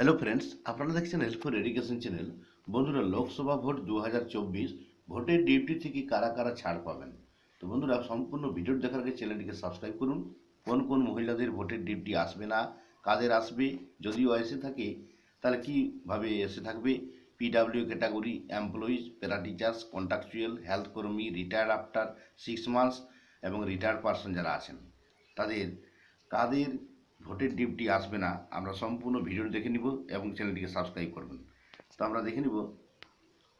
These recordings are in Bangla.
হ্যালো ফ্রেন্ডস, আপনারা দেখছেন হেল্প ফর এডুকেশন চ্যানেল। বন্ধুরা, লোকসভা ভোট 2024 ভোটের ডিউটি থেকে কারা কারা ছাড় পাবেন। তো বন্ধুরা, সম্পূর্ণ ভিডিও দেখার আগে চ্যানেলটিকে সাবস্ক্রাইব করুন। কোন কোন মহিলাদের ভোটের ডিউটি আসবে না, কাদের আসবে, যদিও এসে থাকে তাহলে কীভাবে এসে থাকবে। পিডাব্লিউ ক্যাটাগরি এমপ্লয়িজ, প্যারা টিচার্স, কন্ট্রাকচুয়াল, হেলথ কর্মী, রিটায়ার্ড আফটার 6 মান্থস এবং রিটায়ার্ড পার্সন যারা আছেন তাদের কাদের ভোটের ডিউটি আসবে না, আমরা সম্পূর্ণ ভিডিও দেখে নিব এবং চ্যানেলটিকে সাবস্ক্রাইব করবেন। তো আমরা দেখে নিব।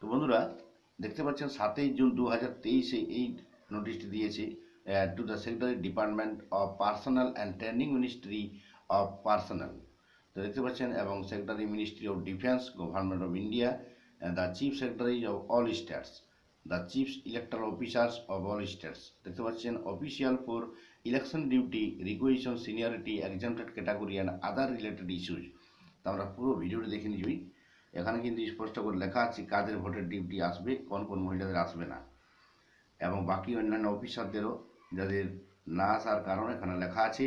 তো বন্ধুরা, দেখতে পাচ্ছেন 7 জুন 2023 এই নোটিশটি দিয়েছে to the secretary department of personal and training, ministry of personal. তো দেখতে পাচ্ছেন, এবং secretary ministry of defence, government of India, the chief secretary of all states, the chief electoral officers of all states. দেখতে পাচ্ছেন, official for election duty, requisition, seniority, exempted category and other related issues. তো আমরা পুরো ভিডিওটি দেখে নিবি। এখানে কিন্তু স্পষ্ট করে লেখা আছে কাদের ভোটের ডিউটি আসবে, কোন কোন মহিলাদের আসবে না, এবং বাকি অন্যান্য অফিসারদেরও যাদের না আসার কারণ এখানে লেখা আছে।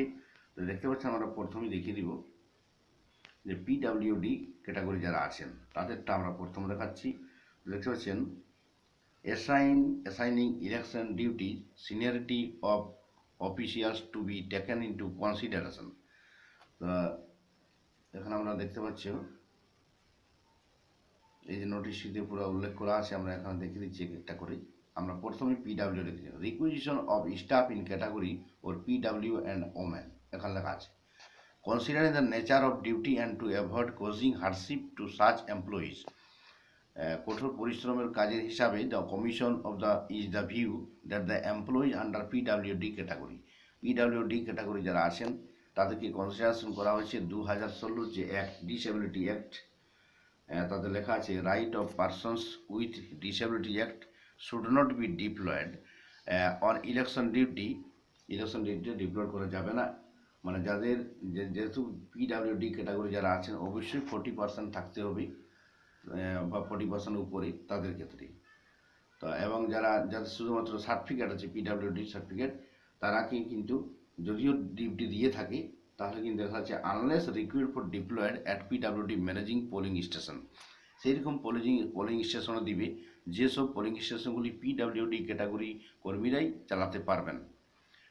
তো দেখতে পাচ্ছেন, আমরা প্রথমেই দেখিয়ে দিব যে পিডাব্লিউডি ক্যাটাগরি যারা আছেন তাদেরটা আমরা প্রথম দেখাচ্ছি। দেখতে পাচ্ছেন, assigning election duty, seniority of officials to be taken into consideration. তো এখানে আমরা দেখতে পাচ্ছি এই যে নোটিশটিতে পুরো উল্লেখ করা আছে, আমরা এখানে দেখে দিচ্ছি একটা করে। আমরা প্রথমে পিডাব্লিউ লিখেছি, requisition of staff in category or PW and women. এখানে লেখা আছে, considering the nature of duty and to avoid causing hardship two such employees, কঠোর পরিশ্রমের কাজের হিসাবে the commission of the is the view that the employees under PWD category যারা আছেন তাদেরকে কনসিডারেশন করা হয়েছে 2016 যে অ্যাক্ট, ডিসেবিলিটি অ্যাক্ট। তাদের লেখা আছে, right of persons with disability act should not be deployed on election duty deployed করা যাবে না। মানে যাদের যেহেতু পিডাব্লিউডি ক্যাটাগরি যারা আছেন অবশ্যই 40% থাকতে হবে বা 40% উপরে তাদের ক্ষেত্রে। তো এবং যাদের শুধুমাত্র সার্টিফিকেট আছে, পিডাব্লিউডি সার্টিফিকেট, তারা কিন্তু যদিও ডিউটি দিয়ে থাকে তাহলে কিন্তু দেখা যাচ্ছে unless required for diploid at PWD managing polling station, সেইরকম পোলিং স্টেশনও দিবে, যেসব পোলিং স্টেশনগুলি পিডাব্লিউডি ক্যাটাগরি কর্মীরাই চালাতে পারবেন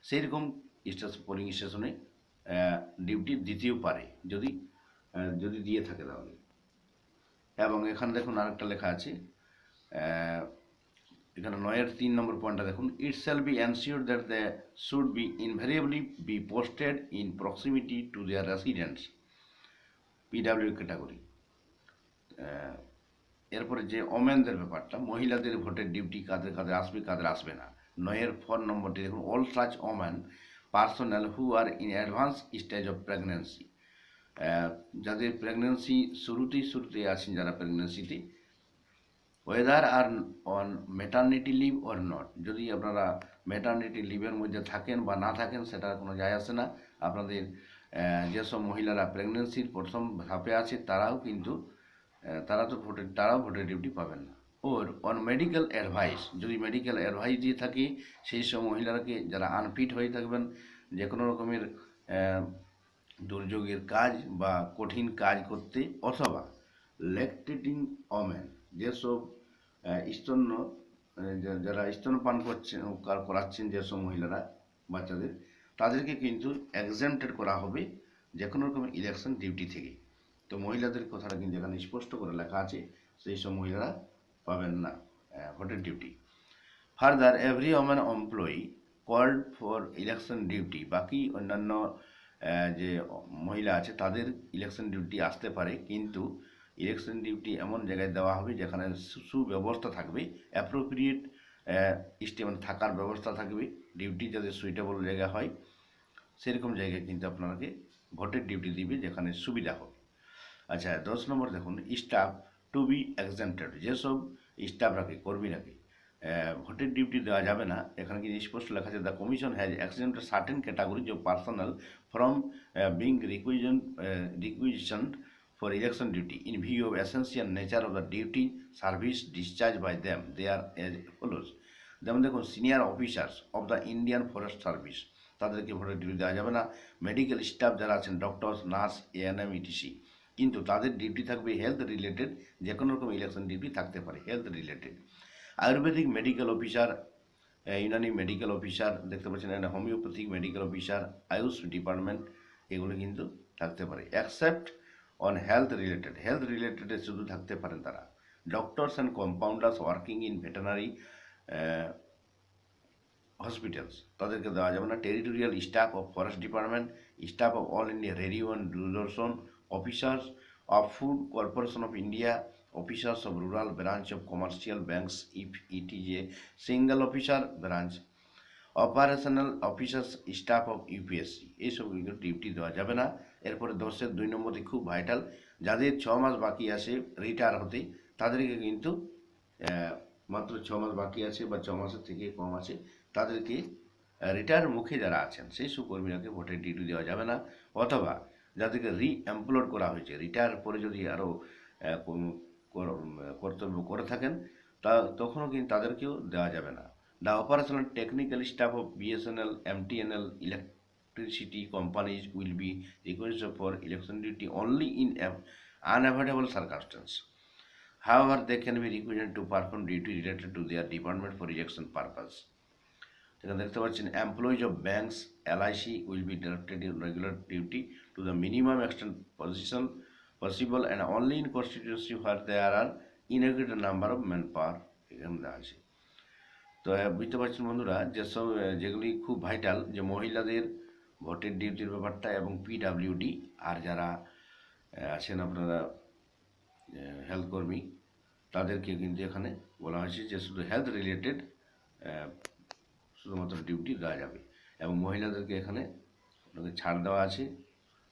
সেইরকম পোলিং স্টেশনে ডিউটি দিতেও পারে যদি দিয়ে থাকে তাহলে। এবং এখানে দেখুন আরেকটা লেখা আছে, এখানে 9-3 নম্বর পয়েন্টটা দেখুন, it shall be ensure that they should be invariably be posted in proximity to their residents, PWD category. এরপরে যে ওমেনদের ব্যাপারটা, মহিলাদের ভোটের ডিউটি কাদের কাদের আসবে কাদের আসবে না। 9-4 নম্বরটি দেখুন, all such women personnel who are in advance stage of pregnancy, যাদের প্রেগনেন্সি শুরুতে আছেন, যারা প্রেগনেন্সিতে, whether are on maternity leave or not, যদি আপনারা মেটার্নিটি লিভের মধ্যে থাকেন বা না থাকেন সেটা কোনো যায় আসে না। আপনাদের যেসব মহিলারা প্রেগনেন্সির প্রথম ধাপে আছে তারাও ভোটের ডিউটি পাবেন না। ওর অন মেডিকেল অ্যাডভাইস, যদি মেডিকেল অ্যাডভাইস দিয়ে থাকে সেই সব মহিলারাকে, যারা আনফিট হয়ে থাকবেন যে কোনো রকমের দুর্যোগের কাজ বা কঠিন কাজ করতে, অথবা ল্যাকটেটিং ওমেন, যেসব যারা স্তন্যপান করাচ্ছেন যেসব মহিলারা বাচ্চাদের, তাদেরকে কিন্তু এক্সাম্পটেড করা হবে যে কোনো রকম ইলেকশন ডিউটি থেকে। তো মহিলাদের কথাটা কিন্তু এখানে স্পষ্ট করে লেখা আছে, সেই সব মহিলারা পাবেন না ভোটের duty. Further, every women employee called for election duty, বাকি অন্যান্য যে মহিলা আছে তাদের ইলেকশন ডিউটি আসতে পারে, কিন্তু ইলেকশন ডিউটি এমন জায়গায় দেওয়া হবে যেখানে সুব্যবস্থা থাকবে, অ্যাপ্রোপ্রিয়েট স্টেশন থাকার ব্যবস্থা থাকবে, ডিউটি যাতে সুইটেবল জায়গা হয় সেরকম জায়গায় কিন্তু আপনাকে ভোটের ডিউটি দিবে যেখানে সুবিধা হবে। আচ্ছা, 10 নম্বর দেখুন, স্টাফ টু বি এক্সাম্পটেড, যেসব স্টাফরাকে কর্মীরাকে ভোটের ডিউটি দেওয়া যাবে না, এখানে কিন্তু স্পষ্ট লেখা আছে, the commission has এক্সাম্পটেড certain categories of personal from being requisition for election duty in view of essential nature of the duty service discharged by them. They are as follows. যেমন দেখুন, senior officers of the Indian forest service, তাদেরকে ভোটের ডিউটি দেওয়া যাবে না। মেডিকেল স্টাফ যারা আছেন, ডক্টরস, নার্স, এএনএম, ইটিসি, কিন্তু তাদের ডিউটি থাকবে হেলথ রিলেটেড, যে কোনো রকম ইলেকশন ডিউটি থাকতে পারে health related. Ayurvedic medical officer, Unani medical officer দেখতে পাচ্ছেন, এখানে homeopathic medical officer, Ayush department, এগুলো কিন্তু থাকতে পারে। অ্যাকসেপ্ট অন হেলথ রিলেটেডে শুধু থাকতে পারেন তারা। Doctors and compounders working in veterinary hospitals, তাদেরকে দেওয়া যাবে না। Territorial staff of forest department, staff of all India radio and Doordarshan, officers of food corporation of India, officers of rural branch of commercial banks if it is a single officer branch, operational officers staff of UPSC, এইসব ডিউটি দেওয়া যাবে না। এরপরে 10-2 নম্বরটি খুব ভাইটাল, যাদের 6 মাস বাকি আছে রিটায়ার হতে, তাদেরকে কিন্তু মাত্র 6 মাস বাকি আছে বা 6 মাসের থেকে কম আছে, তাদেরকে রিটায়ার মুখে যারা আছেন সেই সব কর্মীরাকে ভোটের ডিউটি দেওয়া যাবে না। অথবা যাদেরকে রিএমপ্লয়েড করা হয়েছে, রিটায়ার পরে যদি আরও কর্তব্য করে থাকেন, তখনও কিন্তু তাদেরকেও দেওয়া যাবে না। The operational technical staff of BSNL, MTNL, electricity companies will be requested for election duty only in unavoidable circumstance. However, they can be requested to perform duty related to their department for election purpose. এখানে দেখতে পাচ্ছেন, employees of banks, LIC will be directed in regular duty to the minimum extent possible and only in constituency where there are inadequate number of man power, এখানে দেওয়া আছে। তো বুঝতে পারছেন বন্ধুরা, যেসব যেগুলি খুব ভাইটাল, যে মহিলাদের ভোটের ডিউটির ব্যাপারটা এবং পিডাব্লিউডি, আর যারা আছেন আপনারা হেলথ কর্মী, তাদেরকে কিন্তু এখানে বলা হয়েছে যে শুধু হেলথ রিলেটেড শুধুমাত্র ডিউটি দেওয়া যাবে, এবং মহিলাদেরকে এখানে আপনাদের ছাড় দেওয়া আছে।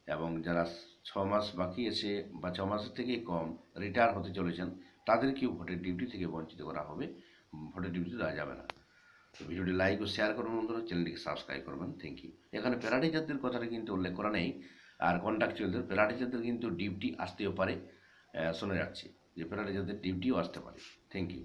এবং যারা 6 মাস বাকি আছে বা 6 মাসের থেকে কম রিটায়ার হতে চলেছেন, তাদেরকেও ভোটের ডিউটি থেকে বঞ্চিত করা হবে, ভোটের ডিউটি দেওয়া যাবে না। তো ভিডিওটি লাইক ও শেয়ার করবেন বন্ধুরা, চ্যানেলটিকে সাবস্ক্রাইব করবেন। Thank you. এখানে প্যারাটিচারদের কথাটা কিন্তু উল্লেখ করা নেই, আর কন্ট্রাকচুয়ালদের, প্যারাটিচারদের কিন্তু ডিউটি আসতেও পারে, শোনা যাচ্ছে যে প্যারাটিচারদের ডিউটিও আসতে পারে। Thank you.